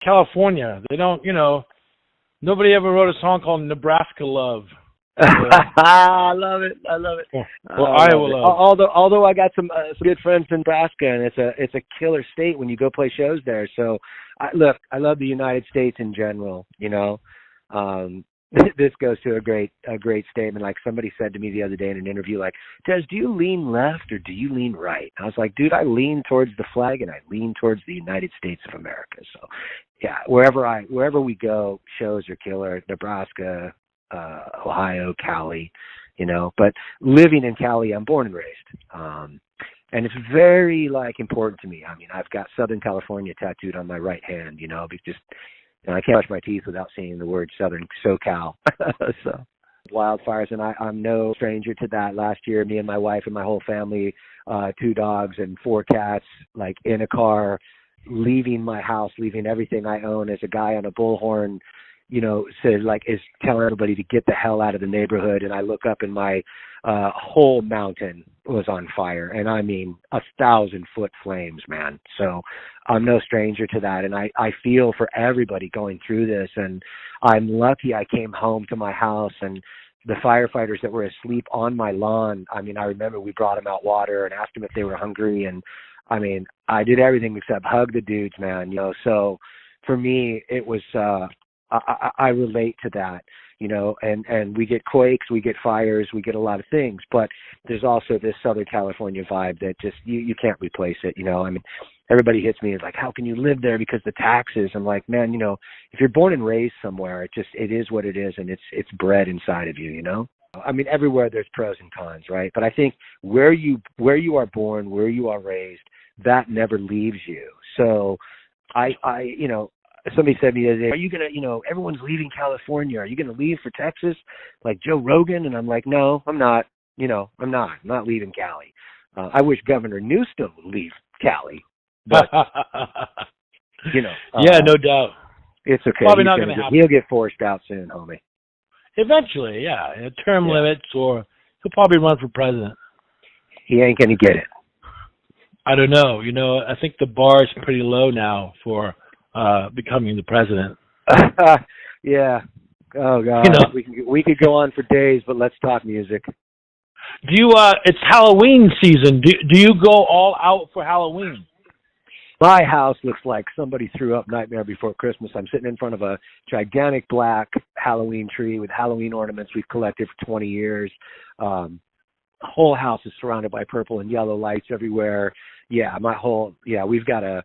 California. They don't, nobody ever wrote a song called Nebraska Love. I love it. I love it. Or Iowa Love. Although I got some good friends in Nebraska, and it's a killer state when you go play shows there. So, I love the United States in general. This goes to a great statement. Like somebody said to me the other day in an interview, like, Dez, do you lean left or do you lean right? I was like, dude, I lean towards the flag and I lean towards the United States of America. So, yeah, wherever we go, shows are killer. Nebraska, Ohio, Cali, but living in Cali, I'm born and raised. And it's very important to me. I mean, I've got Southern California tattooed on my right hand, because I can't brush my teeth without seeing the word Southern SoCal. So wildfires, and I'm no stranger to that. Last year, me and my wife and my whole family, 2 dogs and 4 cats, in a car, leaving my house, leaving everything I own as a guy on a bullhorn, says is telling everybody to get the hell out of the neighborhood. And I look up and my whole mountain was on fire. And I mean, 1,000-foot flames, man. So I'm no stranger to that. And I feel for everybody going through this. And I'm lucky I came home to my house and the firefighters that were asleep on my lawn. I mean, I remember we brought them out water and asked them if they were hungry. And I mean, I did everything except hug the dudes, man, So for me, it was, I relate to that, and we get quakes, we get fires, we get a lot of things, but there's also this Southern California vibe that just, you can't replace it. I mean, everybody hits me as how can you live there because the taxes? I'm like, man, if you're born and raised somewhere, it is what it is. And it's bred inside of you, I mean, everywhere there's pros and cons, right? But I think where you are born, where you are raised, that never leaves you. So somebody said to me the other day, are you going to, everyone's leaving California. Are you going to leave for Texas like Joe Rogan? And I'm like, no, I'm not. I'm not leaving Cali. I wish Governor Newsom would leave Cali. But, yeah, no doubt. It's okay. Probably not going to happen. He'll get forced out soon, homie. Eventually, yeah. Term limits, or he'll probably run for president. He ain't going to get it. I don't know. I think the bar is pretty low now for becoming the president. Yeah. Oh God. We could go on for days, but let's talk music. Do you? It's Halloween season. Do you go all out for Halloween? My house looks like somebody threw up Nightmare Before Christmas. I'm sitting in front of a gigantic black Halloween tree with Halloween ornaments we've collected for 20 years. The whole house is surrounded by purple and yellow lights everywhere. Yeah, we've got a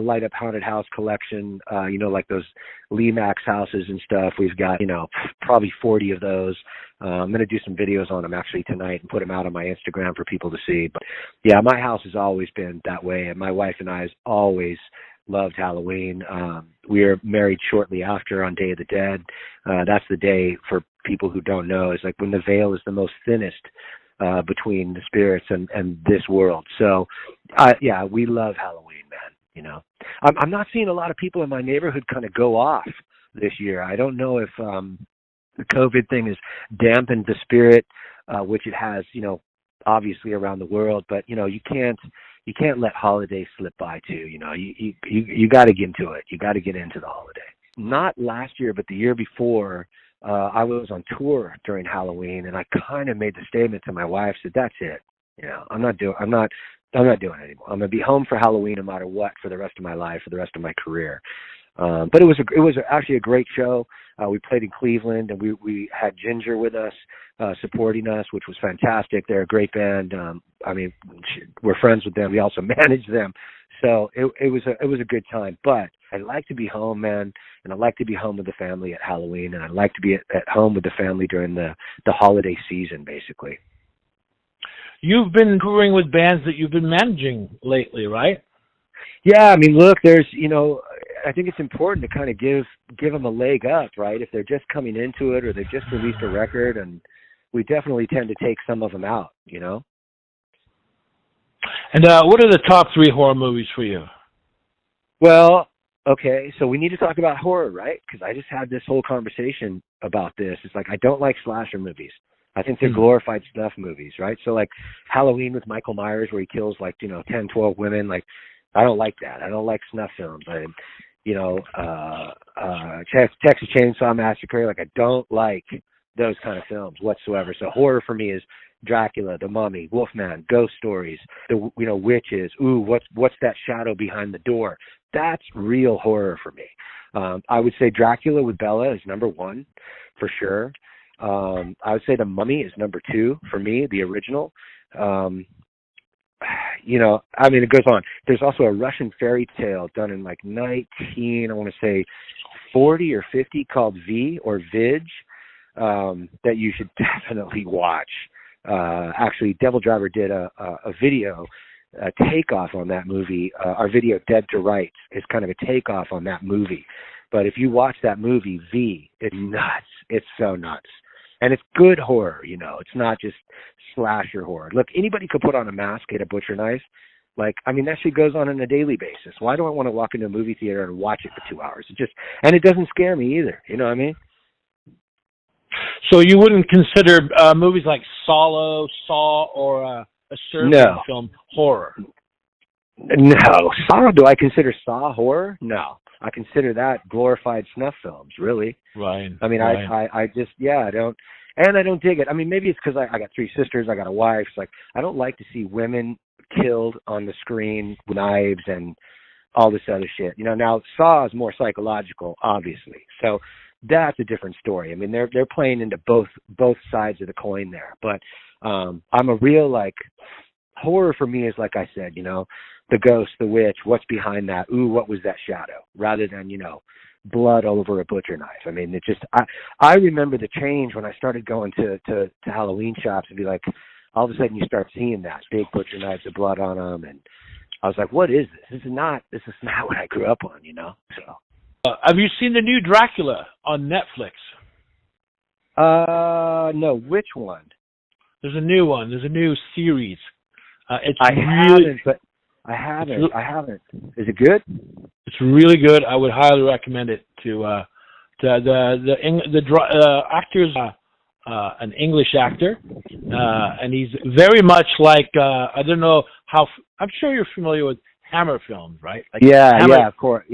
light up haunted house collection, like those Lee Max houses and stuff. We've got, probably 40 of those. I'm going to do some videos on them actually tonight and put them out on my Instagram for people to see. But yeah, my house has always been that way. And my wife and I has always loved Halloween. We were married shortly after on Day of the Dead. That's the day, for people who don't know, is when the veil is the most thinnest between the spirits and this world. So we love Halloween, man. I'm not seeing a lot of people in my neighborhood kind of go off this year. I don't know if the COVID thing has dampened the spirit, which it has, obviously around the world. But you can't let holidays slip by too. You got to get into it. You got to get into the holiday. Not last year, but the year before, I was on tour during Halloween, and I kind of made the statement to my wife, said, "That's it. I'm not doing it anymore. I'm gonna be home for Halloween no matter what for the rest of my life, for the rest of my career." But it was actually a great show. We played in Cleveland, and we had Ginger with us, supporting us, which was fantastic. They're a great band. We're friends with them. We also manage them. So it was a good time. But I like to be home, man, and I like to be home with the family at Halloween, and I like to be at home with the family during the holiday season, basically. You've been touring with bands that you've been managing lately, right? Yeah, look, there's, I think it's important to kind of give them a leg up, right? If they're just coming into it or they've just released a record, and we definitely tend to take some of them out, And what are the top 3 horror movies for you? Well, okay, so we need to talk about horror, right? Because I just had this whole conversation about this. It's I don't like slasher movies. I think they're glorified stuff movies, right? So Halloween with Michael Myers, where he kills 10, 12 women, I don't like that. I don't like snuff films. Texas Chainsaw Massacre. Like, I don't like those kind of films whatsoever. So horror for me is Dracula, The Mummy, Wolfman, ghost stories, the witches. Ooh, what's that shadow behind the door? That's real horror for me. I would say Dracula with Bella is number one for sure. I would say The Mummy is number two for me, the original. It goes on. There's also a Russian fairy tale done in like 40 or 50 called V or Vij, that you should definitely watch. Actually, Devildriver did a video, a takeoff on that movie. Our video, Dead to Rights, is kind of a takeoff on that movie. But if you watch that movie, V, it's nuts. It's so nuts. And it's good horror, It's not just slasher horror. Look, anybody could put on a mask, get a butcher knife. That shit goes on a daily basis. Why do I want to walk into a movie theater and watch it for 2 hours? And it doesn't scare me either. You know what I mean? So you wouldn't consider movies like Saw, or a Serbian film horror? No. Saw, do I consider Saw horror? No. I consider that glorified snuff films, really. Right. I mean, right. I don't dig it. I mean, maybe it's because I got three sisters, I got a wife. It's like, I don't like to see women killed on the screen with knives and all this other shit. Now Saw is more psychological, obviously. So that's a different story. I mean, they're playing into both sides of the coin there. But I'm a real, horror for me is, like I said, the ghost, the witch, what's behind that? Ooh, what was that shadow? Rather than, blood all over a butcher knife. I mean, I remember the change when I started going to Halloween shops and be like, all of a sudden you start seeing that big butcher knives with blood on them. And I was like, what is this? This is not what I grew up on, So. Have you seen the new Dracula on Netflix? No. Which one? There's a new one. There's a new series. I haven't. Is it good? It's really good. I would highly recommend it to the actor's an English actor, and he's very much like I don't know how. I'm sure you're familiar with Hammer films, right? Like of course.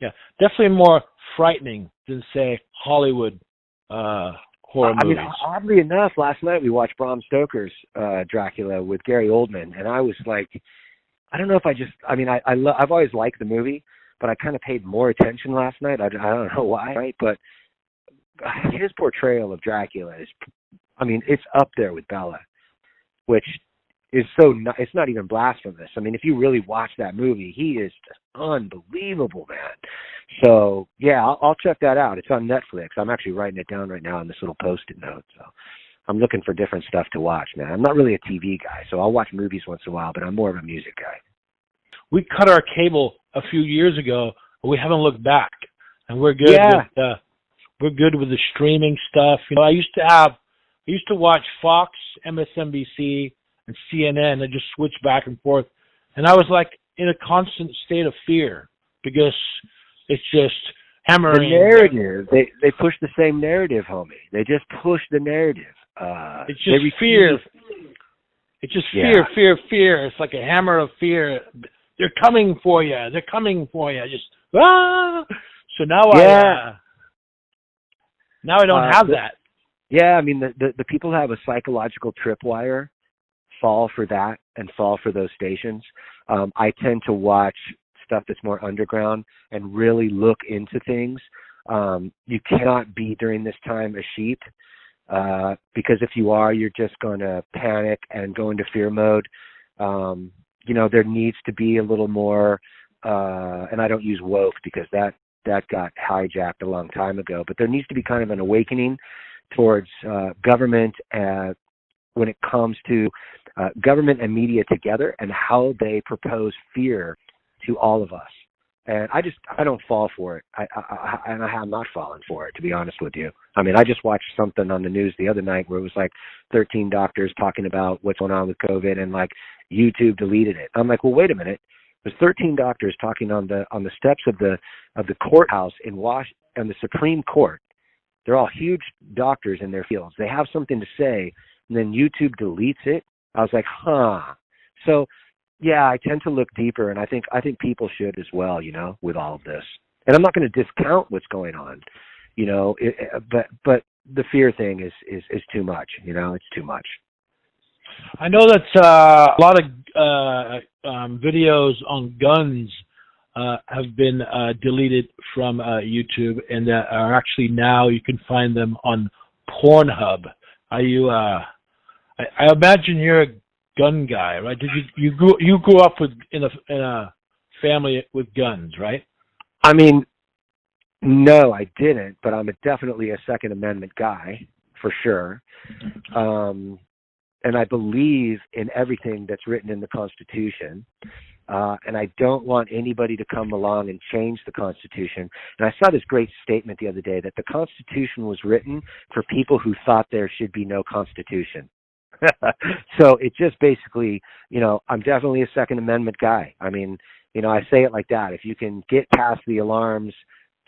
Yeah, definitely more frightening than, say, Hollywood horror movies. I mean, oddly enough, last night we watched Bram Stoker's Dracula with Gary Oldman, and I was like, I don't know if I've always liked the movie, but I kind of paid more attention last night. I don't know why, right? But his portrayal of Dracula is, it's up there with Bela, which is it's not even blasphemous. I mean, if you really watch that movie, he is just unbelievable, man. So, yeah, I'll check that out. It's on Netflix. I'm actually writing it down right now in this little Post-it note. So I'm looking for different stuff to watch, man. I'm not really a TV guy, so I'll watch movies once in a while, but I'm more of a music guy. We cut our cable a few years ago, but we haven't looked back, and we're good. Yeah. We're good with the streaming stuff. I used to watch Fox, MSNBC, and CNN. I just switched back and forth, and I was like in a constant state of fear because it's just hammering. The narrative. They push the same narrative, homie. They just push the narrative. It's just fear. It's just fear, fear, fear. It's like a hammer of fear. They're coming for you. They're coming for you. Just So now I don't have that. Yeah, I mean the people who have a psychological tripwire fall for that and fall for those stations. I tend to watch stuff that's more underground and really look into things. You cannot be during this time a sheep. Because if you are, you're just going to panic and go into fear mode. There needs to be a little more, and I don't use woke because that got hijacked a long time ago, but there needs to be kind of an awakening towards government when it comes to government and media together and how they propose fear to all of us. And I don't fall for it. I have not fallen for it, to be honest with you. I mean, I just watched something on the news the other night where it was like 13 doctors talking about what's going on with COVID, and like YouTube deleted it. I'm like, well, wait a minute. There's 13 doctors talking on the steps of the courthouse in on the Supreme Court. They're all huge doctors in their fields. They have something to say, and then YouTube deletes it. I was like, huh. So Yeah, I tend to look deeper, and I think people should as well, with all of this. And I'm not going to discount what's going on, but the fear thing is too much, it's too much. I know that a lot of videos on guns have been deleted from YouTube, and are actually now you can find them on Pornhub. Are you? I imagine you're a gun guy, right? Did you grew up in a family with guns, right? I mean, no, I didn't, but I'm definitely a Second Amendment guy for sure. And I believe in everything that's written in the Constitution. And I don't want anybody to come along and change the Constitution. And I saw this great statement the other day that the Constitution was written for people who thought there should be no Constitution. So it just basically, I'm definitely a Second Amendment guy. I mean, I say it like that. If you can get past the alarms,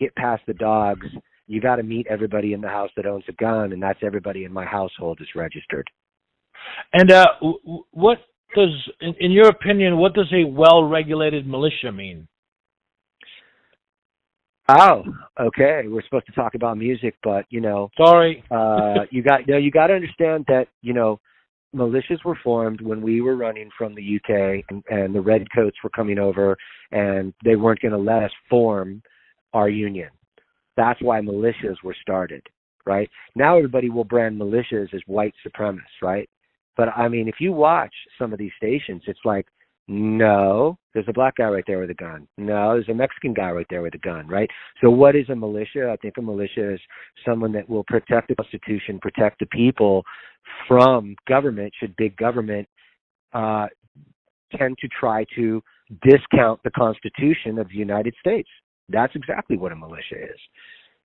get past the dogs, you got to meet everybody in the house that owns a gun, and that's everybody in my household is registered. And what does, in your opinion, what does a well-regulated militia mean? Oh, okay. We're supposed to talk about music, but sorry. You got to understand that militias were formed when we were running from the UK, and the redcoats were coming over, and they weren't going to let us form our union. That's why militias were started, right? Now everybody will brand militias as white supremacists, right? But I mean, if you watch some of these stations, it's like, no, there's a black guy right there with a gun. No, there's a Mexican guy right there with a gun, right? So what is a militia? I think a militia is someone that will protect the Constitution, protect the people from government, should big government tend to try to discount the Constitution of the United States. That's exactly what a militia is.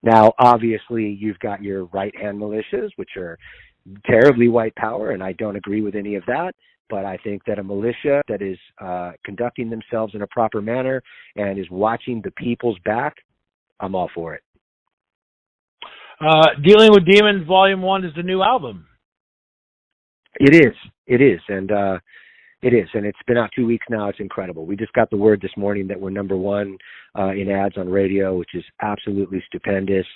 Now, obviously, you've got your right-hand militias, which are terribly white power, and I don't agree with any of that. But I think that a militia that is conducting themselves in a proper manner and is watching the people's back, I'm all for it. Dealing with Demons Volume 1 is the new album. It is. And it's been out 2 weeks now. It's incredible. We just got the word this morning that we're number one in ads on radio, which is absolutely stupendous.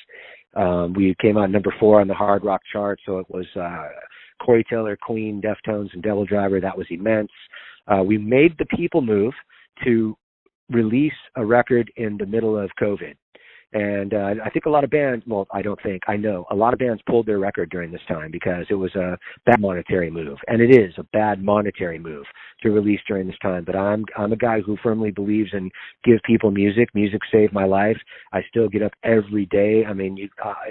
We came out number 4 on the hard rock chart, so it was Corey Taylor, Queen, Deftones, and Devildriver. That was immense. We made the people move to release a record in the middle of COVID. And I think a lot of bands, I know a lot of bands pulled their record during this time because it was a bad monetary move. And it is a bad monetary move to release during this time. But I'm a guy who firmly believes in give people music. Music saved my life. I still get up every day. I mean,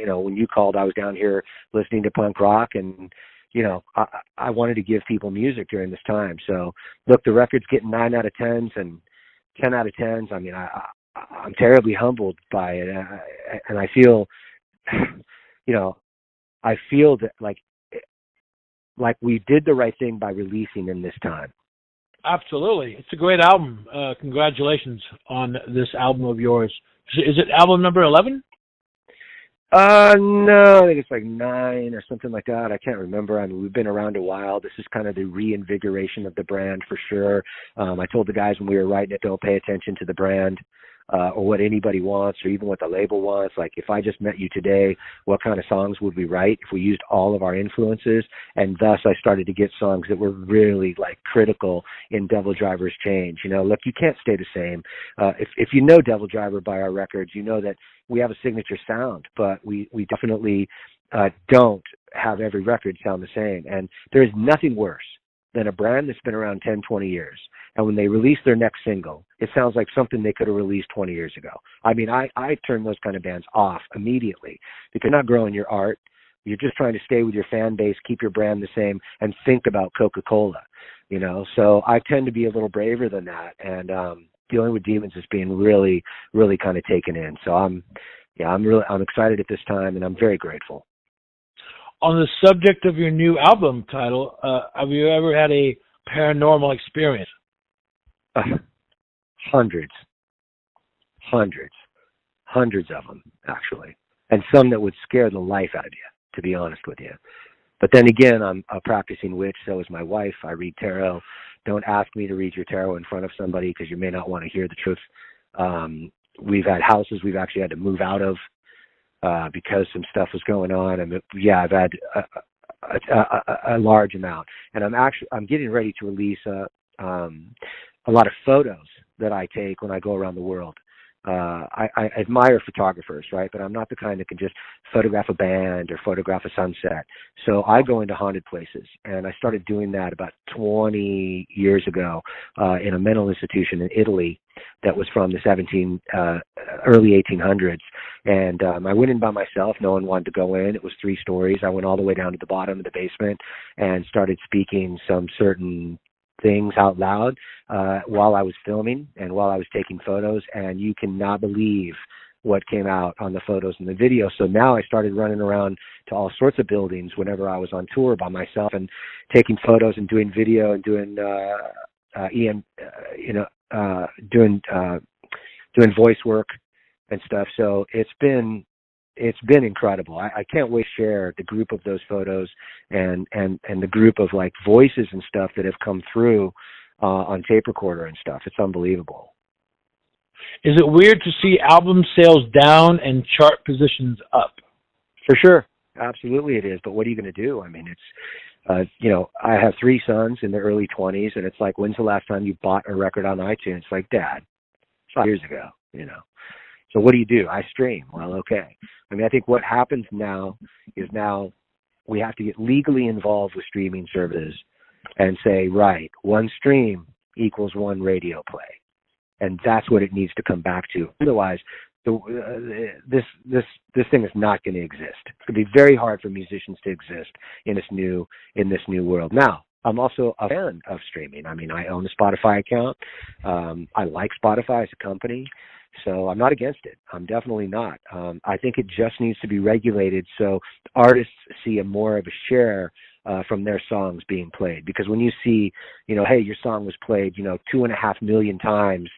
when you called, I was down here listening to punk rock, and I wanted to give people music during this time. So look, the record's getting 9 out of 10s and 10 out of 10s. I mean, I'm terribly humbled by it, and I feel, I feel that like we did the right thing by releasing in this time. Absolutely, it's a great album. Congratulations on this album of yours. Is it album number 11? No, I think it's like 9 or something like that. I can't remember. I mean, we've been around a while. This is kind of the reinvigoration of the brand for sure. I told the guys when we were writing it, don't pay attention to the brand. Or what anybody wants, or even what the label wants. Like, if I just met you today, what kind of songs would we write if we used all of our influences? And thus I started to get songs that were really critical in Devildriver's change. Look, you can't stay the same. If you know Devildriver by our records, you know that we have a signature sound, but we definitely don't have every record sound the same. And there is nothing worse than a brand that's been around 10, 20 years. And when they release their next single, it sounds like something they could have released 20 years ago. I mean, I turn those kind of bands off immediately because you're not growing your art. You're just trying to stay with your fan base, keep your brand the same, and think about Coca-Cola, So I tend to be a little braver than that. And dealing with Demons is being really, really kind of taken in. So I'm excited at this time, and I'm very grateful. On the subject of your new album title, have you ever had a paranormal experience? Hundreds of them, actually, and some that would scare the life out of you, to be honest with you. But then again, I'm a practicing witch, so is my wife. I read tarot, Don't ask me to read your tarot in front of somebody because you may not want to hear the truth. We've had houses we've actually had to move out of because some stuff was going on. And I've had a large amount, and I'm getting ready to release a lot of photos that I take when I go around the world. I admire photographers, right? But I'm not the kind that can just photograph a band or photograph a sunset. So I go into haunted places, and I started doing that about 20 years ago in a mental institution in Italy that was from the early 1800s. And I went in by myself. No one wanted to go in. It was 3 stories. I went all the way down to the bottom of the basement and started speaking some certain things out loud while I was filming and while I was taking photos, and you cannot believe what came out on the photos and the video. So now I started running around to all sorts of buildings whenever I was on tour by myself and taking photos and doing video and doing doing voice work and stuff. So it's been incredible. I can't wait to share the group of those photos and the group of like voices and stuff that have come through on tape recorder and stuff. It's unbelievable. Is it weird to see album sales down and chart positions up? For sure. Absolutely it is. But what are you going to do? I mean, it's, I have 3 sons in their early 20s, and it's like, when's the last time you bought a record on iTunes? Like, Dad, 5 years ago, So what do? I stream. Well, okay. I mean, I think what happens now is we have to get legally involved with streaming services and say, right, 1 stream equals 1 radio play. And that's what it needs to come back to. Otherwise, this thing is not going to exist. It's going to be very hard for musicians to exist in this new world. Now, I'm also a fan of streaming. I mean, I own a Spotify account. I like Spotify as a company. So I'm not against it. I'm definitely not. I think it just needs to be regulated so artists see more of a share from their songs being played. Because when you see, hey, your song was played, 2.5 million times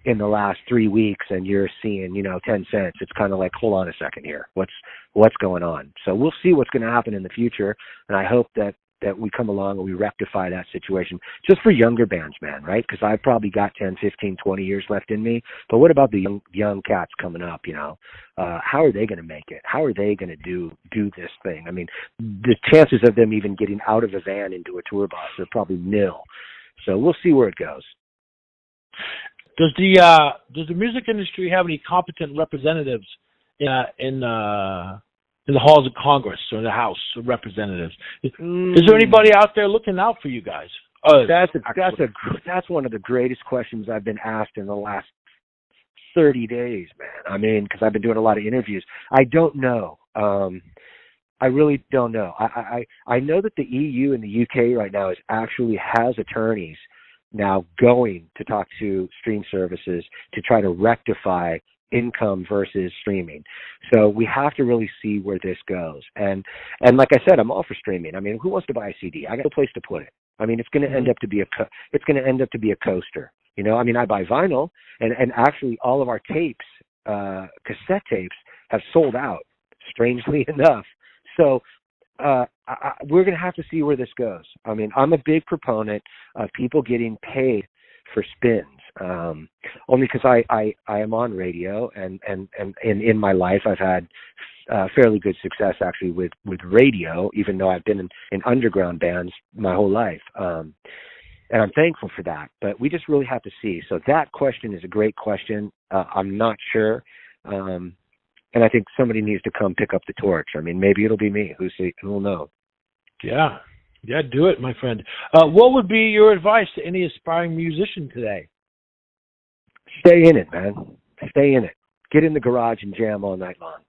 in the last 3 weeks, and you're seeing, 10 cents, it's kind of like, hold on a second here. What's going on? So we'll see what's going to happen in the future, and I hope that we come along and we rectify that situation just for younger bands, man, right? Because I've probably got 10, 15, 20 years left in me. But what about the young cats coming up, How are they going to make it? How are they going to do this thing? I mean, the chances of them even getting out of a van into a tour bus are probably nil. So we'll see where it goes. Does the music industry have any competent representatives in the halls of Congress or in the House of Representatives? Is there anybody out there looking out for you guys? That's one of the greatest questions I've been asked in the last 30 days, man. I mean, because I've been doing a lot of interviews. I don't know. I really don't know. I know that the EU and the UK right now has attorneys now going to talk to stream services to try to rectify income versus streaming. So we have to really see where this goes. And like I said, I'm all for streaming. I mean, who wants to buy a CD? I got a place to put it. I mean, it's going to end up to be a coaster. I mean, I buy vinyl, and actually all of our tapes, cassette tapes, have sold out, strangely enough. So we're going to have to see where this goes. I mean, I'm a big proponent of people getting paid for spins, only because I am on radio, and in my life I've had fairly good success actually with radio, even though I've been in underground bands my whole life. And I'm thankful for that, but we just really have to see. So that question is a great question. I'm not sure. And I think somebody needs to come pick up the torch. I mean, maybe it'll be me. Who'll know? Yeah, do it, my friend. What would be your advice to any aspiring musician today? Stay in it, man. Stay in it. Get in the garage and jam all night long.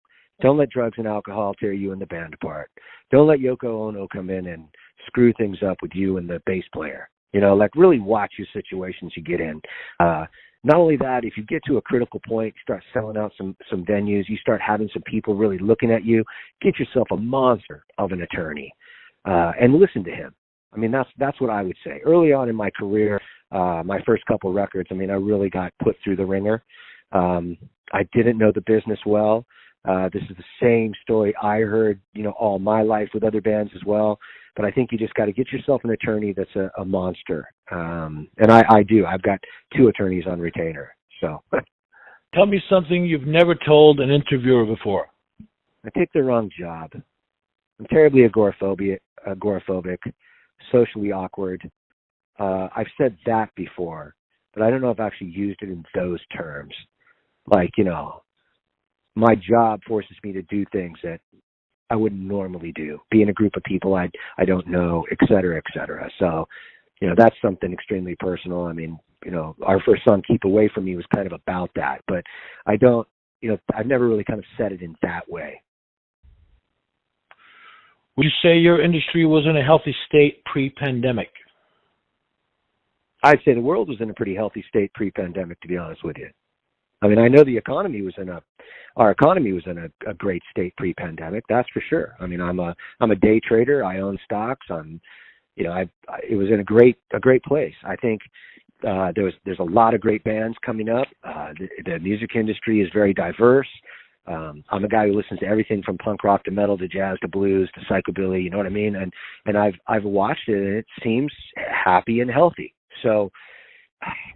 Don't let drugs and alcohol tear you and the band apart. Don't let Yoko Ono come in and screw things up with you and the bass player. Really watch your situations you get in. Not only that, if you get to a critical point, you start selling out some venues, you start having some people really looking at you, get yourself a monster of an attorney, and listen to him. I mean, that's what I would say. Early on in my career, my first couple records, I mean, I really got put through the ringer. I didn't know the business well. This is the same story I heard, all my life with other bands as well. But I think you just got to get yourself an attorney that's a monster. And I do. I've got 2 attorneys on retainer. So Tell me something you've never told an interviewer before. I take the wrong job. I'm terribly agoraphobic, socially awkward. I've said that before, but I don't know if I've actually used it in those terms. Like, my job forces me to do things that I wouldn't normally do. Be in a group of people I don't know, et cetera, et cetera. So, that's something extremely personal. I mean, our first song, Keep Away From Me, was kind of about that, but I don't, I've never really kind of said it in that way. Would you say your industry was in a healthy state pre-pandemic? I'd say the world was in a pretty healthy state pre-pandemic, to be honest with you. I mean, I know our economy was in a great state pre-pandemic. That's for sure. I mean, I'm a day trader. I own stocks. It was in a great place. I think there's a lot of great bands coming up. The music industry is very diverse. I'm a guy who listens to everything from punk rock to metal to jazz to blues to psychobilly. You know what I mean? And I've watched it, and it seems happy and healthy. So,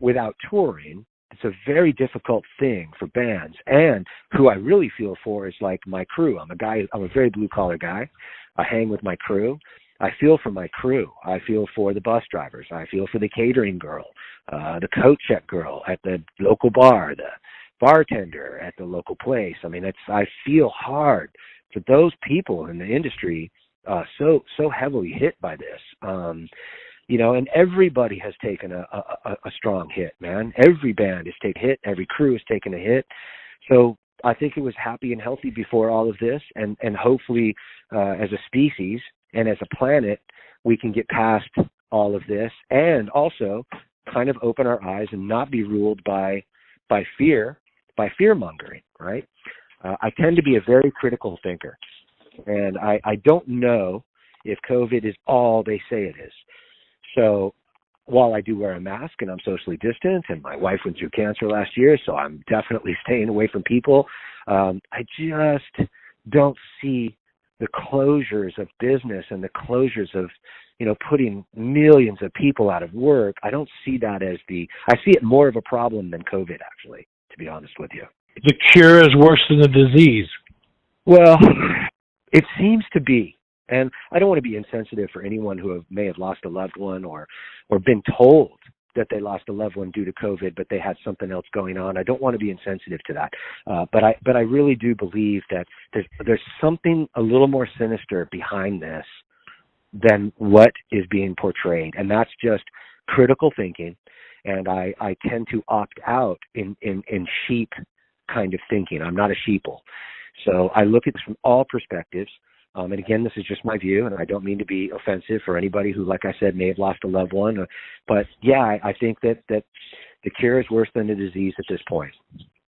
without touring, it's a very difficult thing for bands. And who I really feel for is like my crew. I'm a very blue collar guy. I hang with my crew. I feel for my crew. I feel for the bus drivers. I feel for the catering girl, the coat check girl at the local bar, the bartender at the local place. I mean, I feel hard for those people in the industry, so heavily hit by this. And everybody has taken a strong hit, man. Every band has taken a hit. Every crew has taken a hit. So I think it was happy and healthy before all of this. And hopefully, as a species and as a planet, we can get past all of this and also kind of open our eyes and not be ruled by fear-mongering, right? I tend to be a very critical thinker. And I don't know if COVID is all they say it is. So while I do wear a mask and I'm socially distant, and my wife went through cancer last year, so I'm definitely staying away from people, I just don't see the closures of business and the closures of, putting millions of people out of work. I don't see that I see it more of a problem than COVID, actually, to be honest with you. The cure is worse than the disease. Well, it seems to be. And I don't want to be insensitive for anyone who may have lost a loved one or been told that they lost a loved one due to COVID, but they had something else going on. I don't want to be insensitive to that. But I really do believe that there's something a little more sinister behind this than what is being portrayed. And that's just critical thinking. And I tend to opt out in sheep kind of thinking. I'm not a sheeple. So I look at this from all perspectives. And again, this is just my view, and I don't mean to be offensive for anybody who, like I said, may have lost a loved one. But yeah, I think that the cure is worse than the disease at this point.